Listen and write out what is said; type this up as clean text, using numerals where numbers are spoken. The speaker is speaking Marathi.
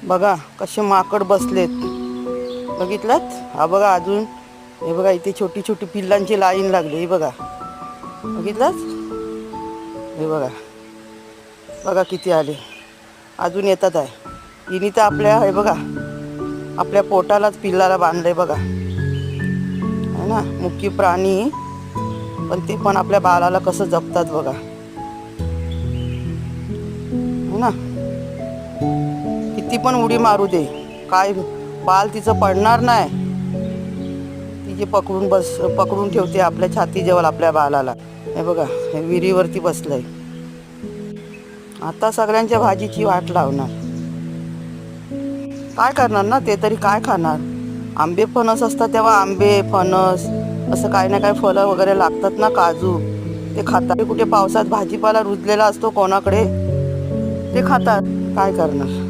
बघा कसे माकड बसलेत, बघितलात? हा बघा अजून, हे बघा इथे छोटी छोटी पिल्लांची लाईन लागली, हे बघा, बघितलात? हे बघा, बघा किती आले, अजून येतात आहे. हिने तर आपल्या, हे बघा, आपल्या पोटालाच पिल्लाला बांधलंय बघा, है ना. मुख्य प्राणी, पण ते पण आपल्या बाळाला कसं जपतात बघा, है ना. किती पण उडी मारू दे, काय बाल तिचं पडणार नाही. तिचे पकडून ठेवते आपल्या छातीजवळ आपल्या बाळाला. हे बघा, हे विहिरीवरती बसलंय. आता सगळ्यांच्या भाजीची वाट लावणार. काय करणार ना ते, तरी काय खाणार. आंबे फणस असतात तेव्हा आंबे फणस असं काही ना काही फळं वगैरे लागतात ना, काजू, ते खातात. कुठे पावसात भाजीपाला रुजलेला असतो कोणाकडे, ते खातात. काय करणार.